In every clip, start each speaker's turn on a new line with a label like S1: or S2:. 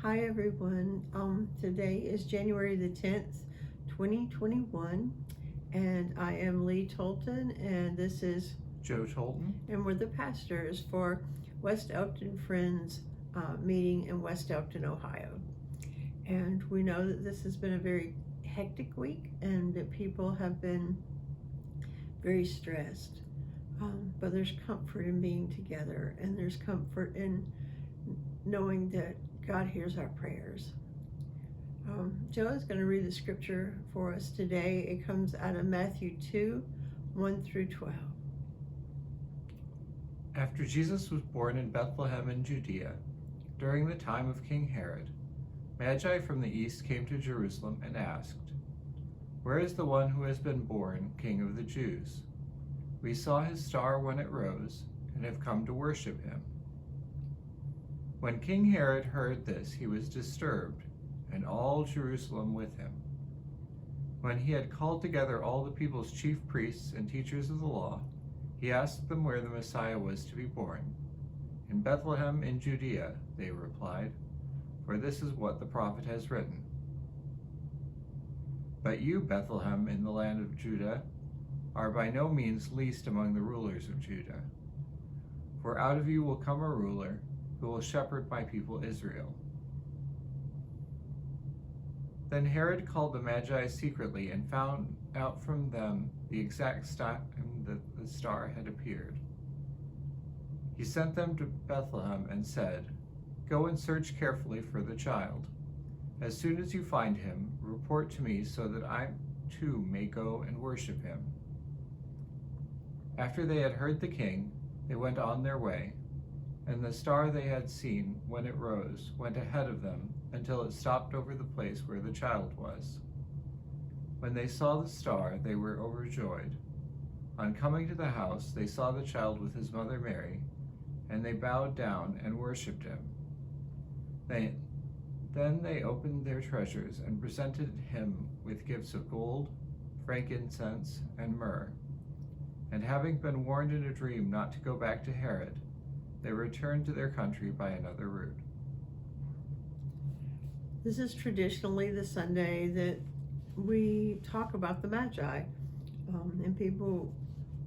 S1: Hi everyone. Today is January the 10th, 2021, and I am Lee Tolton, and this is
S2: Joe Tolton.
S1: And we're the pastors for West Elkton Friends meeting in West Elkton, Ohio. And we know that this has been a very hectic week and that people have been very stressed. But there's comfort in being together, and there's comfort in knowing that God hears our prayers. Joe is going to read the scripture for us today. It comes out of Matthew 2, 1 through 12.
S2: After Jesus was born in Bethlehem in Judea, during the time of King Herod, Magi from the east came to Jerusalem and asked, "Where is the one who has been born King of the Jews? We saw his star when it rose and have come to worship him." When King Herod heard this, he was disturbed, and all Jerusalem with him. When he had called together all the people's chief priests and teachers of the law, he asked them where the Messiah was to be born. "In Bethlehem in Judea," they replied, "for this is what the prophet has written. But you, Bethlehem, in the land of Judah, are by no means least among the rulers of Judah. For out of you will come a ruler who will shepherd my people Israel." Then Herod called the Magi secretly and found out from them the exact time that the star had appeared. He sent them to Bethlehem and said, "Go and search carefully for the child. As soon as you find him, report to me so that I too may go and worship him." After they had heard the king, they went on their way, and the star they had seen when it rose went ahead of them until it stopped over the place where the child was. When they saw the star, they were overjoyed. On coming to the house, they saw the child with his mother Mary, and they bowed down and worshipped him. Then they opened their treasures and presented him with gifts of gold, frankincense, and myrrh. And having been warned in a dream not to go back to Herod, they returned to their country by another route.
S1: This is traditionally the Sunday that we talk about the Magi, and people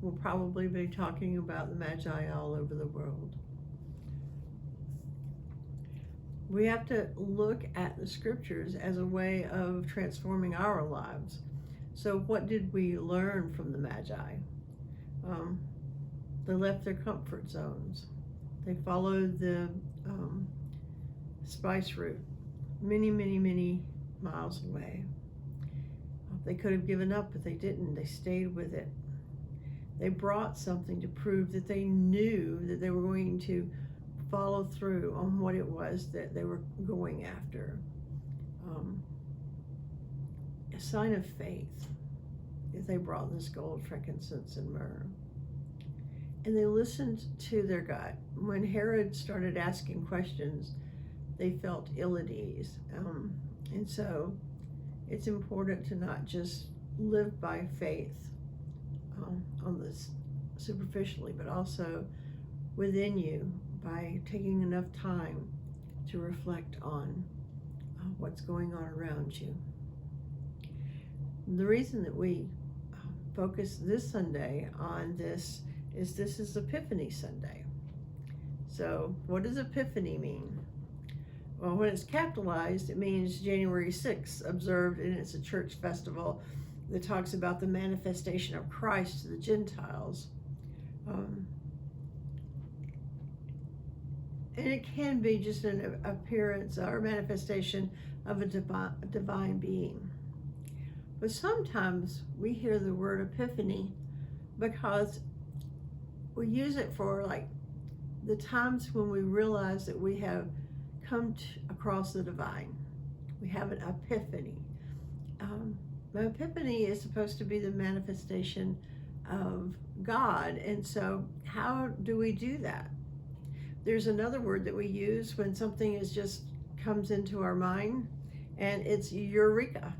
S1: will probably be talking about the Magi all over the world. We have to look at the scriptures as a way of transforming our lives. So what did we learn from the Magi? They left their comfort zones. They followed the spice route many, many, many miles away. They could have given up, but they didn't. They stayed with it. They brought something to prove that they knew that they were going to follow through on what it was that they were going after. A sign of faith if they brought this gold, frankincense, and myrrh. And they listened to their gut. When Herod started asking questions, they felt ill at ease. And so it's important to not just live by faith on this superficially, but also within you by taking enough time to reflect on what's going on around you. The reason that we focus this Sunday on this is Epiphany Sunday. So what does Epiphany mean? Well, when it's capitalized, it means January 6th, observed, and it's a church festival that talks about the manifestation of Christ to the Gentiles. And it can be just an appearance or manifestation of a divine being. But sometimes we hear the word epiphany because we use it for like the times when we realize that we have come across the divine. We have an epiphany. The epiphany is supposed to be the manifestation of God. And so how do we do that? There's another word that we use when something is just comes into our mind, and it's eureka.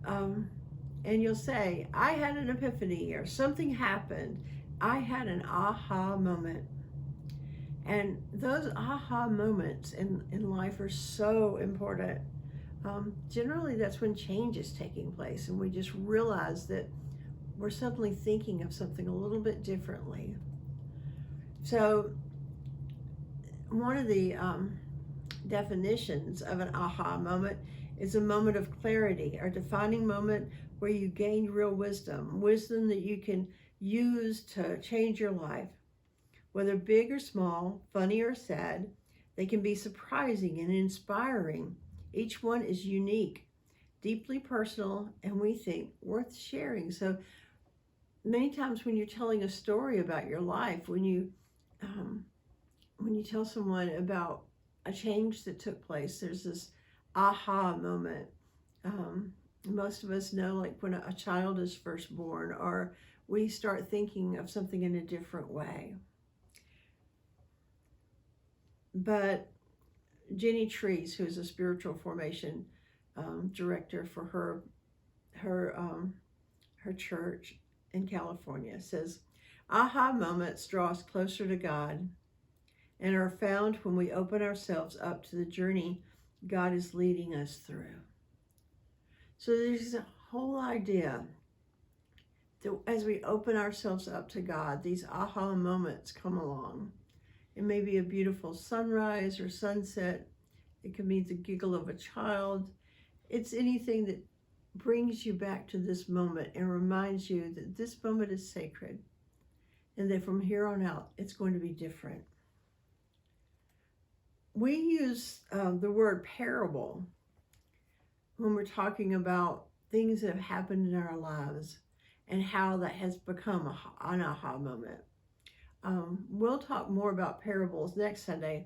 S1: And you'll say, I had an epiphany, or something happened. I had an aha moment. And those aha moments in life are so important. Generally, that's when change is taking place, and we just realize that we're suddenly thinking of something a little bit differently. So, one of the definitions of an aha moment is a moment of clarity, or defining moment where you gain real wisdom that you can use to change your life. Whether big or small, funny or sad, they can be surprising and inspiring. Each one is unique, deeply personal, and we think worth sharing. So many times when you're telling a story about your life, when you tell someone about a change that took place, there's this aha moment. Most of us know, like when a child is first born, or we start thinking of something in a different way. But Jenny Trees, who's a spiritual formation director for her church in California, says, aha moments draw us closer to God and are found when we open ourselves up to the journey God is leading us through. So there's a whole idea that as we open ourselves up to God, these aha moments come along. It may be a beautiful sunrise or sunset. It can be the giggle of a child. It's anything that brings you back to this moment and reminds you that this moment is sacred and that from here on out, it's going to be different. We use the word parable when we're talking about things that have happened in our lives and how that has become an aha moment. We'll talk more about parables next Sunday,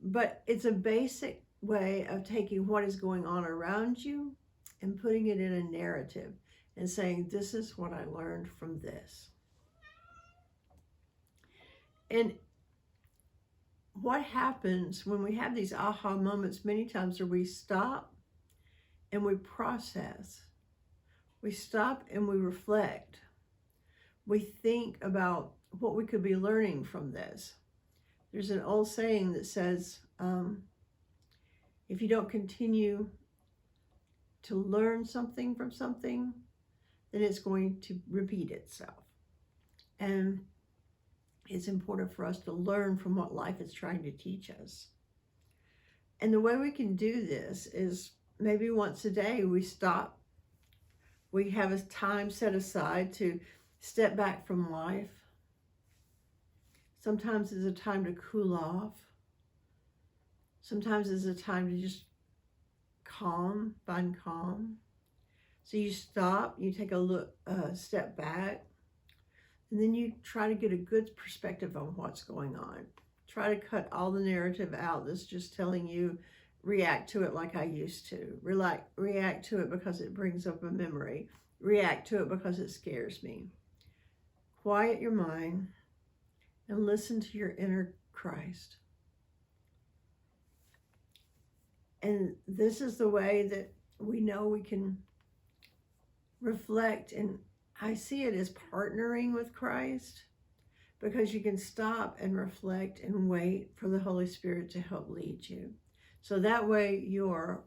S1: but it's a basic way of taking what is going on around you and putting it in a narrative and saying, this is what I learned from this. And what happens when we have these aha moments many times are we stop and we process. We stop and we reflect. We think about what we could be learning from this. There's an old saying that says, if you don't continue to learn something from something, then it's going to repeat itself. And it's important for us to learn from what life is trying to teach us. And the way we can do this is maybe once a day we stop. We have a time set aside to step back from life. Sometimes it's a time to cool off. Sometimes it's a time to just find calm. So you stop, you take a step back, and then you try to get a good perspective on what's going on. Try to cut all the narrative out that's just telling you, react to it like I used to. React to it because it brings up a memory. React to it because it scares me. Quiet your mind and listen to your inner Christ. And this is the way that we know we can reflect. And I see it as partnering with Christ, because you can stop and reflect and wait for the Holy Spirit to help lead you. So that way you're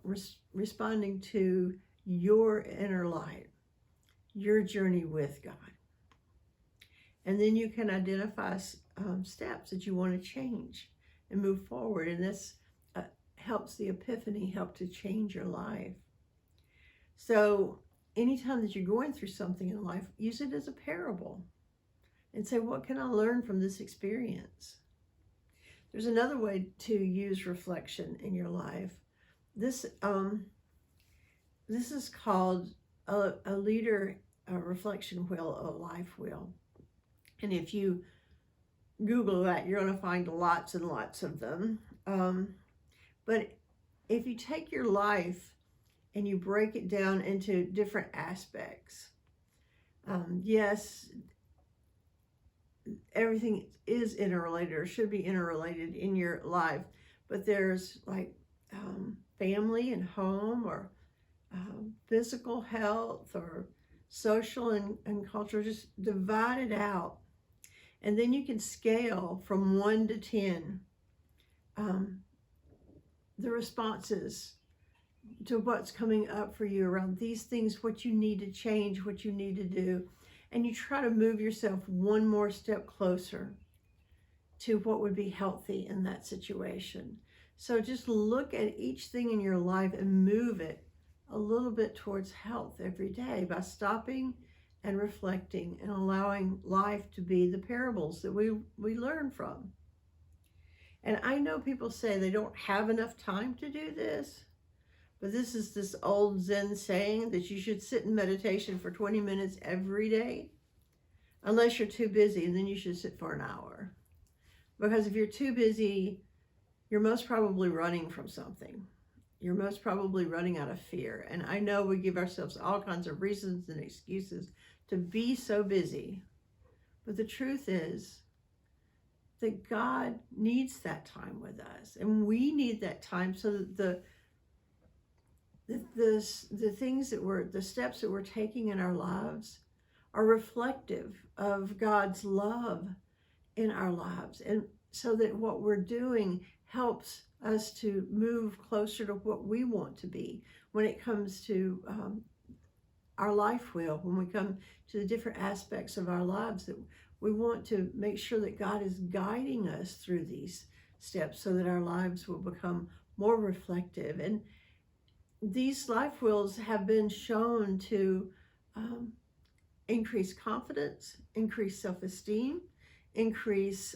S1: responding to your inner light, your journey with God. And then you can identify steps that you want to change and move forward. And this helps the epiphany help to change your life. So anytime that you're going through something in life, use it as a parable and say, what can I learn from this experience? There's another way to use reflection in your life. This is called a leader reflection wheel, a life wheel. And if you Google that, you're going to find lots and lots of them. But if you take your life and you break it down into different aspects, yes, everything is interrelated or should be interrelated in your life, but there's like family and home, or physical health, or social and cultural. Just divide it out And then you can scale from 1 to 10 the responses to what's coming up for you around these things, what you need to change, what you need to do. And you try to move yourself one more step closer to what would be healthy in that situation. So just look at each thing in your life and move it a little bit towards health every day by stopping and reflecting and allowing life to be the parables that we learn from. And I know people say they don't have enough time to do this, but this is this old Zen saying that you should sit in meditation for 20 minutes every day, unless you're too busy, and then you should sit for an hour. Because if you're too busy, you're most probably running from something. You're most probably running out of fear. And I know we give ourselves all kinds of reasons and excuses to be so busy. But the truth is that God needs that time with us. And we need that time so that the things that the steps that we're taking in our lives are reflective of God's love in our lives. And so that what we're doing helps us to move closer to what we want to be when it comes to our life wheel, when we come to the different aspects of our lives, that we want to make sure that God is guiding us through these steps so that our lives will become more reflective. And these life wheels have been shown to increase confidence, increase self-esteem, increase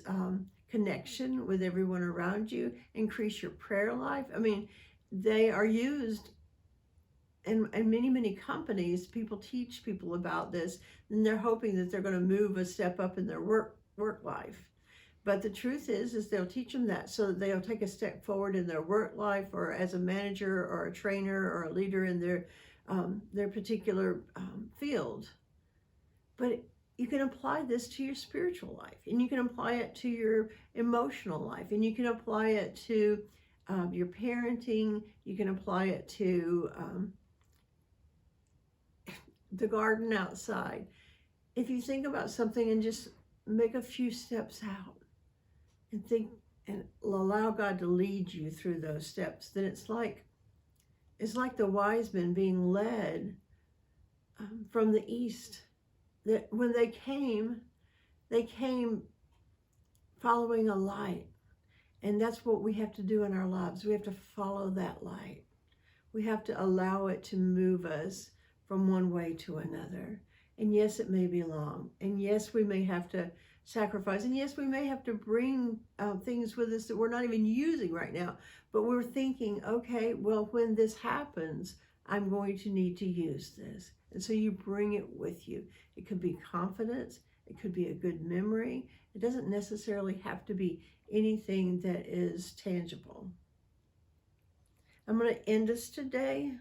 S1: connection with everyone around you, increase your prayer life. I mean, they are used in many, many companies. People teach people about this, and they're hoping that they're going to move a step up in their work life. But the truth is they'll teach them that so that they'll take a step forward in their work life, or as a manager or a trainer or a leader in their particular field. But you can apply this to your spiritual life, and you can apply it to your emotional life, and you can apply it to your parenting. You can apply it to the garden outside. If you think about something and just make a few steps out and think and allow God to lead you through those steps, then it's like the wise men being led from the east. That when they came following a light. And that's what we have to do in our lives. We have to follow that light. We have to allow it to move us from one way to another. And yes, it may be long. And yes, we may have to sacrifice. And yes, we may have to bring things with us that we're not even using right now. But we're thinking, okay, well, when this happens, I'm going to need to use this. And so you bring it with you. It could be confidence. It could be a good memory. It doesn't necessarily have to be anything that is tangible. I'm going to end us today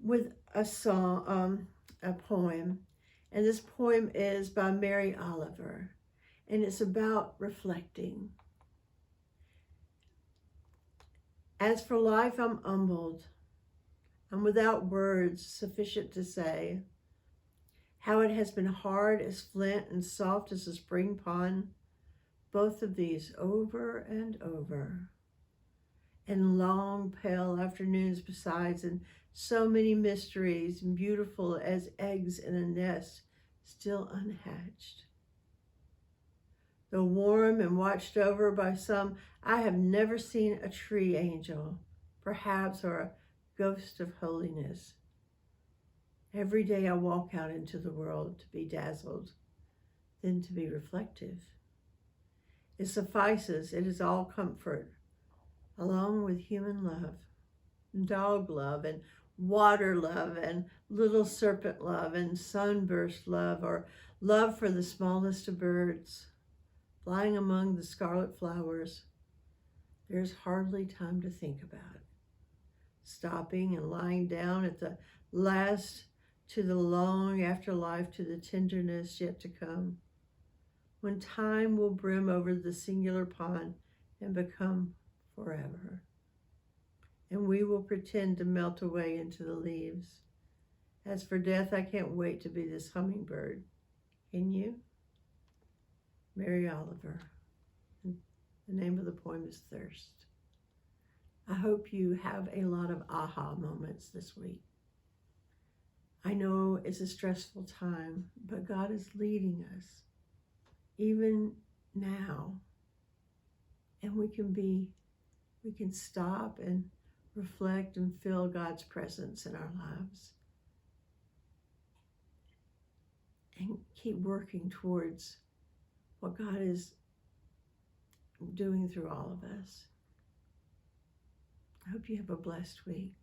S1: with a song, a poem. And this poem is by Mary Oliver. And it's about reflecting. As for life, I'm humbled. I'm without words sufficient to say how it has been hard as flint and soft as a spring pond, both of these over and over, and long pale afternoons besides, and so many mysteries, beautiful as eggs in a nest still unhatched. Though warm and watched over by some, I have never seen a tree angel, perhaps, or a ghost of holiness. Every day I walk out into the world to be dazzled, then to be reflective. It suffices, it is all comfort, along with human love, dog love, and water love, and little serpent love, and sunburst love, or love for the smallest of birds, flying among the scarlet flowers. There's hardly time to think about it. Stopping and lying down at the last, to the long afterlife, to the tenderness yet to come, when time will brim over the singular pond and become forever. And we will pretend to melt away into the leaves. As for death, I can't wait to be this hummingbird. Can you? Mary Oliver. And the name of the poem is Thirst. I hope you have a lot of aha moments this week. I know it's a stressful time, but God is leading us even now. And we can stop and reflect and feel God's presence in our lives and keep working towards what God is doing through all of us. I hope you have a blessed week.